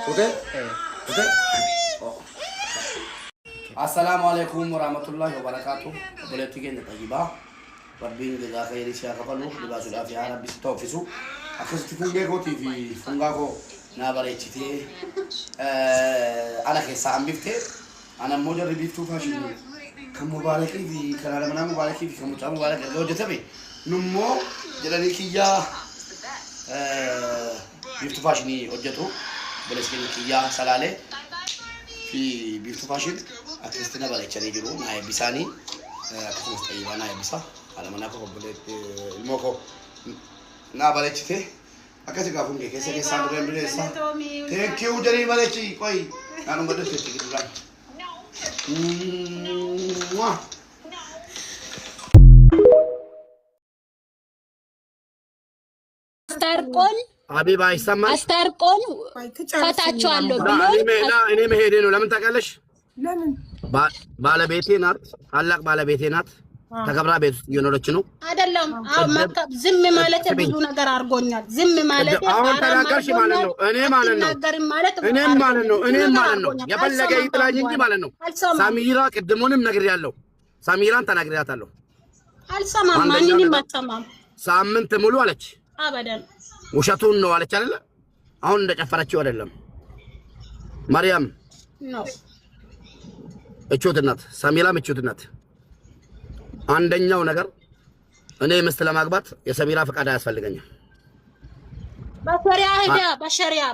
اوكي اوكي السلام عليكم ورحمة الله وبركاته. بوليتيكين طيبة. ربين جزاك خير شيخ فلو لباس العافية ربي ستوفيسو. أخذت فنجاكو تي في فنجاكو نابريتشتي. أنا كيسا عم بفتي. أنا مجرد بيفتو فاشل. كم مبارك في كلام أنا مبارك في كم مبارك لو جتبي. نمو جلني كيا بيفتو فاشني وجتو. بلسكين كيا سلالة. في بيفتو فاشل. أكستنا باليتشري جرو ناي بيساني. أكستنا طيبة ناي بيسا. على ما ناكو بوليت الموكو نابريتشتي. أكستنا كافون كيسة كيسة عندهم بليسا. تيكيو جري باليتشي كوي. أنا بدو تيجي تقولان. أسترقل حبيبي يسمع أسترقل ፈታቸዋለሁ ብሎ እኔ መሄዴ ነው። ለምን ታውቃለሽ? ለምን ባለቤቴ ናት፣ ታላቅ ባለቤቴ ናት። ተከብራ ቤት ውስጥ እየኖረች ነው። አይደለም ዝም ማለት ብዙ ነገር አድርጎኛል። ዝም ማለት አሁን ተናገርሽ ማለት ነው። እኔም ማለት ነው የፈለገ ይጥላኝ እንጂ ማለት ነው። ሳሚራ ቅድሙንም ነግሬያለሁ። ሳሚራን ተናግሬያታለሁ። አልሰማም፣ ማንንም አትሰማም። ሳምንት ሙሉ አለች። አበደን ውሸቱን ነው አለች አይደለ? አሁን እንደጨፈረችው አይደለም። ማርያም ነው እቾት ናት፣ ሳሚራም እቾት ናት። አንደኛው ነገር እኔ ምስት ለማግባት የሰሚራ ፈቃድ አያስፈልገኝም።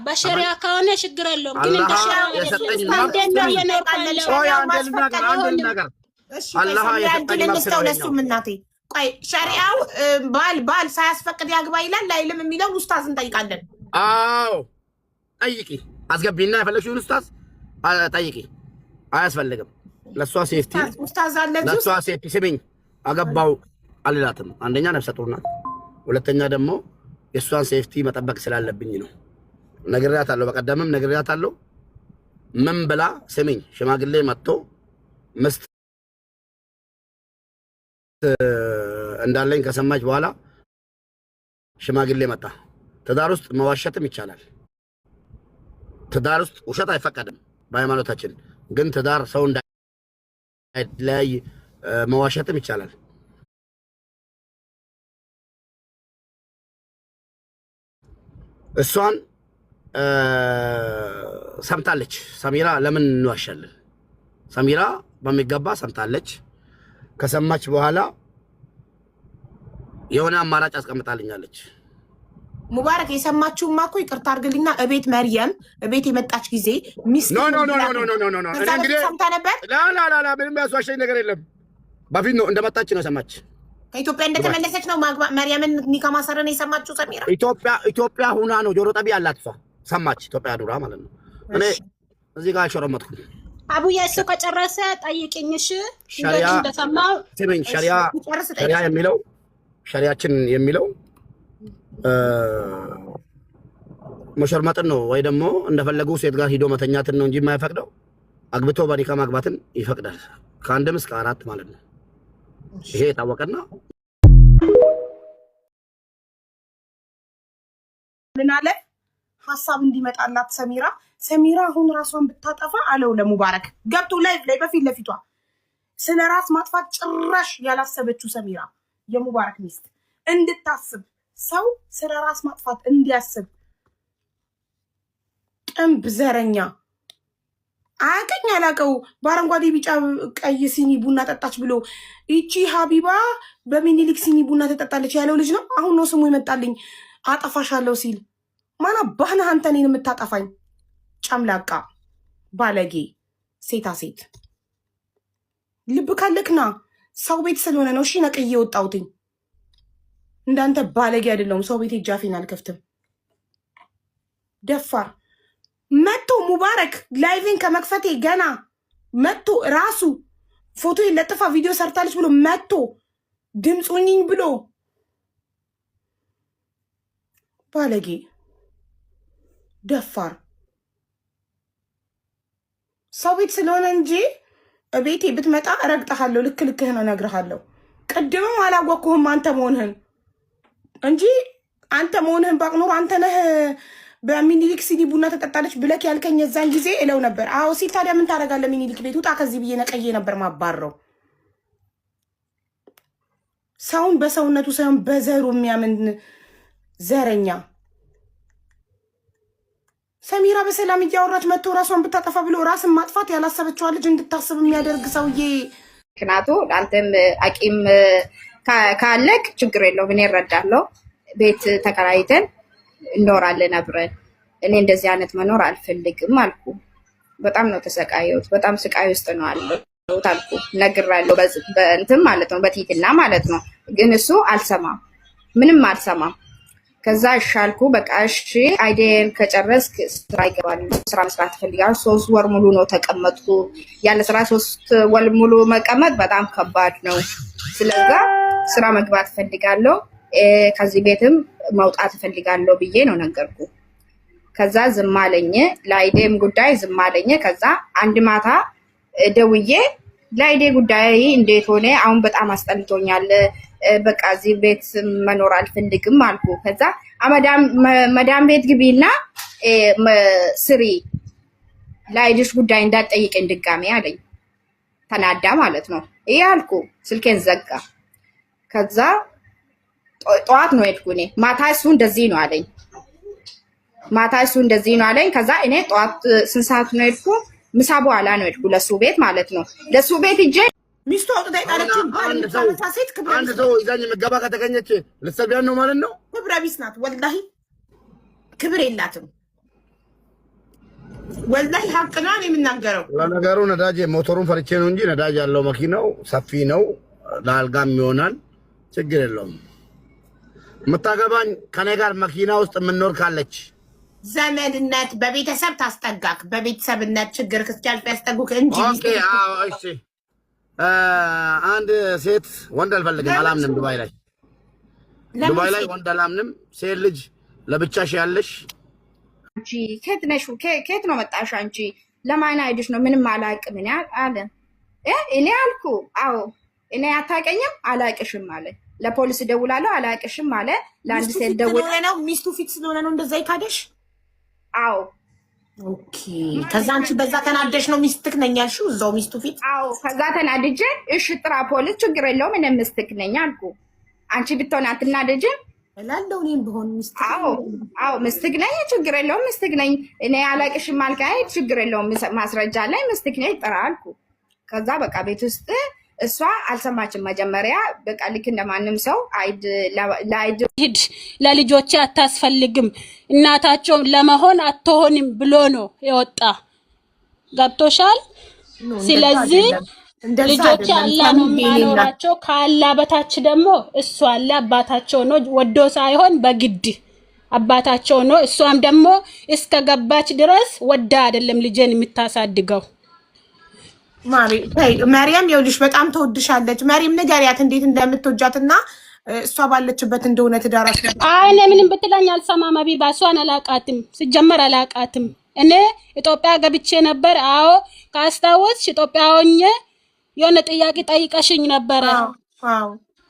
በሸሪያ ከሆነ ችግር የለውም። ግን እንደ ሸሪያ የሰጠኝ ነገር አላህ የሰጠኝ እናቴ ቆይ ሸሪዓው ባል ሳያስፈቅድ ያግባ ይላል ላይልም የሚለው ኡስታዝ እንጠይቃለን። አዎ ጠይቂ፣ አስገቢና የፈለግሽውን ኡስታዝ ጠይቂ። አያስፈልግም። ለሷ ሴፍቲ ኡስታዝ አለ ለሷ ሴፍቲ ስሚኝ፣ አገባው አልላትም። አንደኛ ነፍሰ ጡር ናት፣ ሁለተኛ ደግሞ የሷን ሴፍቲ መጠበቅ ስላለብኝ ነው። ነግሬያታለሁ፣ በቀደምም ነግሬያታለሁ። ምን ብላ ስሚኝ፣ ሽማግሌ መጥቶ ምስት እንዳለኝ ከሰማች በኋላ ሽማግሌ መጣ። ትዳር ውስጥ መዋሸትም ይቻላል። ትዳር ውስጥ ውሸት አይፈቀድም በሃይማኖታችን። ግን ትዳር ሰው እንዳይለያይ መዋሸትም ይቻላል። እሷን ሰምታለች። ሰሚራ ለምን እንዋሻለን? ሰሚራ በሚገባ ሰምታለች። ከሰማች በኋላ የሆነ አማራጭ አስቀምጣልኛለች። ሙባረክ የሰማችሁማ እኮ ይቅርታ አድርግልኝና እቤት መርየም እቤት የመጣች ጊዜ ሚስት ኖ እንግዲህ ሰምታ ነበር። ላ ምንም ያስዋሸኝ ነገር የለም። በፊት ነው እንደመጣች ነው ሰማች። ከኢትዮጵያ እንደተመለሰች ነው መርየምን ኒካ ማሰረን የሰማችሁ ሰሚራ። ኢትዮጵያ ሁና ነው ጆሮ ጠቢ ያላት እሷ ሰማች። ኢትዮጵያ ዱራ ማለት ነው። እኔ እዚህ ጋር አልሾረመጥኩም። አቡዬ እሱ ከጨረሰ ጠይቅኝ። እሺ እንደሰማው ስሚኝ፣ ሸሪያ የሚለው ሸሪያችን የሚለው መሸርመጥን ነው ወይ ደግሞ እንደፈለጉ ሴት ጋር ሂዶ መተኛትን ነው እንጂ የማይፈቅደው አግብቶ በኒካ ማግባትን ይፈቅዳል። ከአንድም እስከ አራት ማለት ነው። ይሄ የታወቀና ምን አለ ሐሳብ እንዲመጣላት ሰሚራ አሁን ራሷን ብታጠፋ አለው ለሙባረክ ገብቶ ላይፍ ላይ በፊት ለፊቷ ስለ ራስ ማጥፋት ጭራሽ ያላሰበችው ሰሚራ የሙባረክ ሚስት እንድታስብ ሰው ስለ ራስ ማጥፋት እንዲያስብ ጥንብ ዘረኛ አቀኝ አላቀው በአረንጓዴ ቢጫ ቀይ ሲኒ ቡና ጠጣች ብሎ እቺ ሀቢባ በሚኒሊክ ሲኒ ቡና ተጠጣለች ያለው ልጅ ነው። አሁን ነው ስሙ ይመጣልኝ። አጠፋሻለሁ ሲል ማና ባህና አንተ እኔን የምታጠፋኝ ጨምላቃ ባለጌ ሴታ ሴት ልብ ካለክና ሰው ቤት ስለሆነ ነው። እሺ ነቅዬ ወጣሁትኝ። እንዳንተ ባለጌ አይደለሁም። ሰው ቤት ጃፌን አልከፍትም። ደፋር መጥቶ ሙባረክ ላይቪን ከመክፈቴ ገና መጥቶ ራሱ ፎቶ ለጥፋ ቪዲዮ ሰርታለች ብሎ መጥቶ ድምፁኝኝ ብሎ ባለጌ ደፋር ሰው ቤት ስለሆነ እንጂ ቤቴ ብትመጣ እረግጠሃለሁ። ልክ ልክህን እነግርሃለሁ። ቅድምም አላወቅኩህም አንተ መሆንህን እንጂ አንተ መሆንህን ባቅ ኖሮ አንተ ነህ በሚኒሊክ ሲኒ ቡና ተጠጣለች ብለክ ያልከኝ የዛን ጊዜ እለው ነበር። አዎ ሲል ታዲያ ምን ታደርጋለህ? ሚኒሊክ ቤት ውጣ ከዚህ ብዬ ነቀዬ ነበር ማባረው። ሰውን በሰውነቱ ሳይሆን በዘሩ የሚያምን ዘረኛ። ሰሚራ በሰላም እያወራች መጥቶ ራሷን ብታጠፋ ብሎ ራስን ማጥፋት ያላሰበችዋ ልጅ እንድታስብ የሚያደርግ ሰውዬ። ምክንያቱ ለአንተም አቂም ካለክ ችግር የለውም፣ እኔ እረዳለሁ። ቤት ተከራይተን እንኖራለን አብረን። እኔ እንደዚህ አይነት መኖር አልፈልግም አልኩ። በጣም ነው ተሰቃየሁት። በጣም ስቃይ ውስጥ ነው አለሁት አልኩ። ነግራለሁ በእንትን ማለት ነው በቲትና ማለት ነው። ግን እሱ አልሰማም፣ ምንም አልሰማም። ከዛ እሻልኩ በቃ እሺ አይዴን ከጨረስክ ስራ ይገባል፣ ስራ መስራት እፈልጋለሁ። 3 ወር ሙሉ ነው ተቀመጥኩ። ያለ ስራ 3 ወር ሙሉ መቀመጥ በጣም ከባድ ነው። ስለዛ ስራ መግባት እፈልጋለሁ፣ ከዚህ ቤትም መውጣት እፈልጋለሁ ብዬ ነው ነገርኩ። ከዛ ዝም አለኝ። ለአይዴም ጉዳይ ዝም አለኝ። ከዛ አንድ ማታ ደውዬ ለአይዴ ጉዳይ እንዴት ሆነ? አሁን በጣም አስጠልቶኛል፣ በቃ እዚህ ቤት መኖር አልፈልግም አልኩ። ከዛ መዳም ቤት ግቢና ስሪ፣ ለአይድሽ ጉዳይ እንዳትጠይቀኝ ድጋሜ አለኝ። ተናዳ ማለት ነው። ይሄ አልኩ። ስልኬን ዘጋ። ከዛ ጠዋት ነው ሄድኩ እኔ። ማታ እሱ እንደዚህ ነው አለኝ። ከዛ እኔ ጠዋት 2 ሰዓት ነው ሄድኩ። ምሳ በኋላ ነው ሄድኩ ለሱ ቤት ማለት ነው። ለሱ ቤት እጄ ሚስቱ አውጥታ የጣለችው ሴት አንድ ሰው ይዛኝ መገባ ከተገኘች ልትሰቢያን ነው ማለት ነው። ክብረ ቢስ ናት ወላሂ፣ ክብር የላትም ወላሂ። ሀቅ ነው የምናገረው። ለነገሩ ነዳጅ ሞተሩን ፈርቼ ነው እንጂ ነዳጅ ያለው መኪናው ሰፊ ነው፣ ለአልጋም ይሆናል፣ ችግር የለውም። የምታገባኝ ከኔ ጋር መኪና ውስጥ የምንኖር ካለች ዘመድነት በቤተሰብ ታስጠጋክ፣ በቤተሰብነት ችግር ክርስቲያን ያስጠጉክ እንጂ። ኦኬ አዎ እሺ። አንድ ሴት ወንድ አልፈልግም፣ አላምንም። ዱባይ ላይ ወንድ አላምንም። ሴት ልጅ ለብቻሽ ያለሽ። አንቺ ከየት ነሽ? ከየት ነው መጣሽ? አንቺ ለማን አይደሽ ነው? ምንም አላውቅም እኔ አለ። እኔ አልኩ አዎ እኔ አታውቀኝም አላውቅሽም አለ። ለፖሊስ ደውላለሁ አላውቅሽም አለ። ለአንድ ሴት ደውል ነው ሚስቱ ፊት ስለሆነ ነው እንደዛ ይካደሽ። አዎ ኦኬ። ከዛ አንቺ በዛ ተናደሽ ነው ሚስትክ ነኝ ያልሽው እዛው ሚስቱ ፊት? አዎ ከዛ ተናድጄ እሺ ጥራ ፖሊስ፣ ችግር የለውም እኔ ሚስትክ ነኝ አልኩ። አንቺ ብትሆን አትናደጅም እላለሁ። እኔም ብሆን ሚስትክ። አዎ ሚስትክ ነኝ፣ ችግር የለውም ሚስትክ ነኝ። እኔ አላውቅሽም አልካይ፣ ችግር የለውም ማስረጃ ላይ ሚስትክ ነኝ ጥራ አልኩ። ከዛ በቃ ቤት ውስጥ እሷ አልሰማችም። መጀመሪያ በቃ ልክ እንደማንም ሰው ለአይድ ሂድ ለልጆቼ አታስፈልግም እናታቸው ለመሆን አትሆንም ብሎ ነው የወጣ። ገብቶሻል? ስለዚህ ልጆቼ አላህ ነው የሚያኖራቸው። ከአላህ በታች ደግሞ እሱ አለ አባታቸው ነው፣ ወዶ ሳይሆን በግድ አባታቸው ነው። እሷም ደግሞ እስከ ገባች ድረስ ወዳ አይደለም ልጄን የምታሳድገው። ማርያም ይኸውልሽ በጣም ተወድሻለች። ማርያም ንገሪያት እንዴት እንደምትወጃትና እሷ ባለችበት እንደሆነ ትዳራሽ። አይ እኔ ምንም ብትለኝ አልሰማም። ሀቢባ እሷን አላውቃትም፣ ሲጀመር አላውቃትም። እኔ ኢትዮጵያ ገብቼ ነበር። አዎ ካስታወስሽ ኢትዮጵያ ሆኜ የሆነ ጥያቄ ጠይቀሽኝ ነበረ። አዎ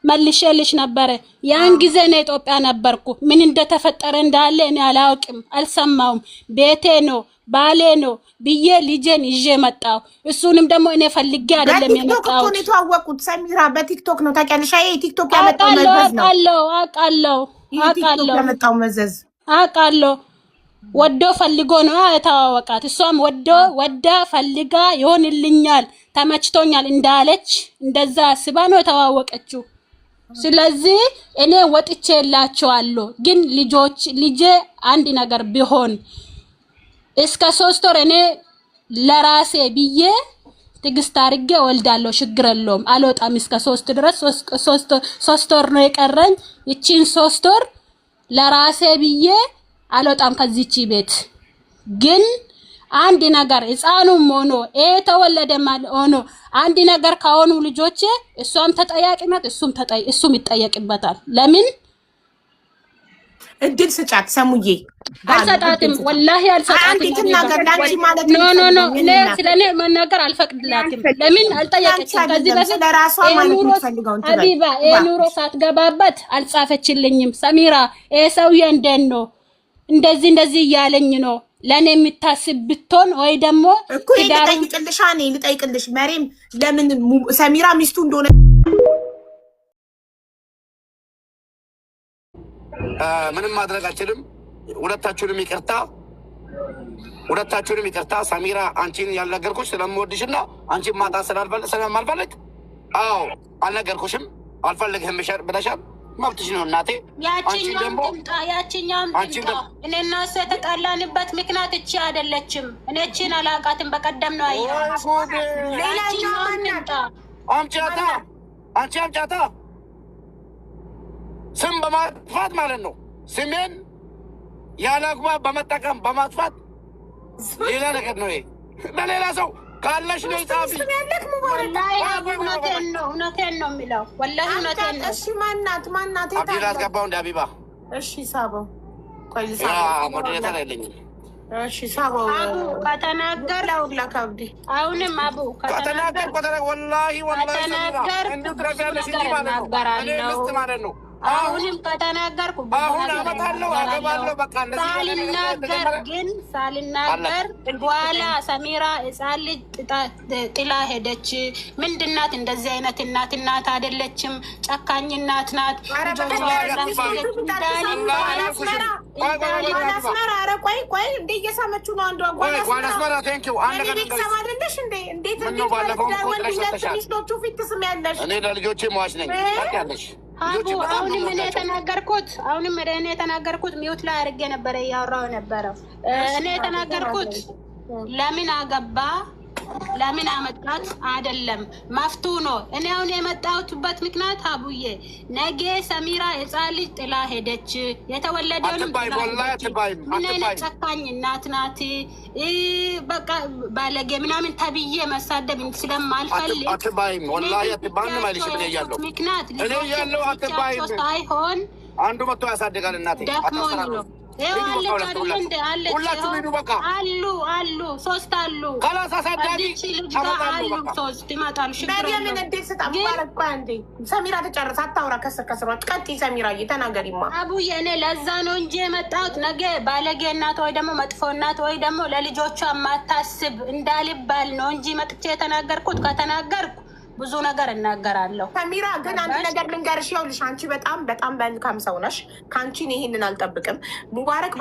መልሼልሽ ነበረ። ያን ጊዜ ነው ኢትዮጵያ ነበርኩ። ምን እንደተፈጠረ እንዳለ እኔ አላውቅም፣ አልሰማውም። ቤቴ ነው ባሌ ነው ብዬ ልጄን ይዤ መጣሁ። እሱንም ደግሞ እኔ ፈልጌ አይደለም የመጣሁት። በቲክቶክ ነው የተዋወቁት። ሰሚራ በቲክቶክ ነው ታውቂያለሽ? አይ ቲክቶክ ያመጣው መዘዝ ነው። አውቃለሁ ያመጣው መዘዝ አውቃለሁ። ወዶ ፈልጎ ነው የተዋወቃት። እሷም ወዳ ፈልጋ ይሆንልኛል ተመችቶኛል እንዳለች እንደዛ አስባ ነው የተዋወቀችው። ስለዚህ እኔ ወጥቼላቸዋለሁ። ግን ልጄ አንድ ነገር ቢሆን እስከ 3 ወር እኔ ለራሴ ብዬ ትግስት አድርጌ ወልዳለሁ፣ ችግር የለውም። አልወጣም እስከ 3 ድረስ። 3 ወር ነው የቀረኝ። እቺን 3 ወር ለራሴ ብዬ አልወጣም ከዚህች ቤት። ግን አንድ ነገር ህፃኑም ሆኖ ተወለደም ሆኖ አንድ ነገር ካሆኑ ልጆቼ እሷም ተጠያቂነት እሱም ይጠየቅበታል። ለምን እድል ስጫት ሰሙዬ። አልሰጣትም፣ ወላሂ አልሰጣትም። ኖ እኔ ስለኔ መናገር አልፈቅድላትም። ለምን አልጠየቀችም? ከዚህ በፊት ሀቢባ ኑሮ ሳትገባበት አልጻፈችልኝም። ሰሚራ ሰውዬ እንደት ነው እንደዚህ እያለኝ ነው ለኔ የምታስብ ብትሆን ወይ ደግሞ እኮ ልጠይቅልሽ እኔ ልጠይቅልሽ መሬም ለምን ሰሚራ ሚስቱ እንደሆነ ምንም ማድረግ አልችልም። ሁለታችሁንም ይቅርታ። ሰሚራ አንቺን ያልነገርኩሽ ስለምወድሽና አንቺን ማጣት ስለማልፈልግ አዎ አልነገርኩሽም። አልፈልግህም ብለሻል። መብትሽ ነው እናቴ። ያቺኛም ትምጣ። እኔና እሱ የተጣላንበት ምክንያት እቺ አይደለችም። እኔ እቺን አላውቃትም። በቀደም ነው አያት። ሌላኛዋም ትምጣ። አምጫታ ስም በማጥፋት ማለት ነው። ስሜን ያለ አግባብ በመጠቀም በማጥፋት ሌላ ነገር ነው ይሄ። ለሌላ ሰው ካለሽ ነው ጻፊ። እውነቴን ነው የሚለው ወላሂ እውነቴን ነው። እሺ ማናት አብዲላ አስገባው እንደ አቢባ። እሺ ሳበው ቆይ ያ ሞዴሬተር አይለኝም። እሺ ሳበው አቡ ከተናገር ለካብዲ አሁንም አቡ ከተናገር ወላሂ እንዴ ትረጋለሽ እንጂ ማለት ነው። አሁንም ከተናገርኩ አሁን አመጣለሁ አገባለሁ። በቃ ሳልናገር በኋላ ሰሚራ ሕፃን ልጅ ጥላ ሄደች። ምንድናት? እንደዚህ አይነት እናት አይደለችም። ጨካኝ እናት ናት። ቆይ እንደ እየሳመችው ነው አንዷ እኔ ለልጆቼ መዋች ነኝ ታውቂያለሽ። አሁንም እኔ የተናገርኩት ሚውት ላይ አድርጌ ነበረ እያወራሁ ነበረው። እኔ የተናገርኩት ለምን አገባ ለምን አመጣት አይደለም መፍቱ ነው። እኔ አሁን የመጣሁትበት ምክንያት አቡዬ ነገ ሰሚራ ሕፃን ልጅ ጥላ ሄደች። የተወለደውንም ምን አይነት ጨካኝ እናት ናት። በቃ ባለጌ ምናምን ተብዬ መሳደብ ስለማልፈልግ ምክንያት ልጆቻቸው ሳይሆን አንዱ መጥቶ ያሳድጋል። እናቴ ደክሞኝ ነው። አሉ ሶስት አሉ። ሰሚራ ተጨርስ አታውራ። ከስሯ ቀጥይ ሰሚራ እየተናገሪማ አቡዬ እኔ ለዛ ነው እንጂ የመጣሁት ነገ ባለጌ እናት ወይ ደግሞ መጥፎ እናት ወይ ደግሞ ለልጆቿ ማታስብ እንዳልባል ነው እንጂ መጥቼ የተናገርኩት። ከተናገርኩ ብዙ ነገር እናገራለሁ። ሰሚራ ግን አንድ ነገር ልንገርሽ፣ ይኸውልሽ አንቺ በጣም መልካም ሰው ነሽ። ከአንቺ ይሄንን አልጠብቅም። ሙባረክ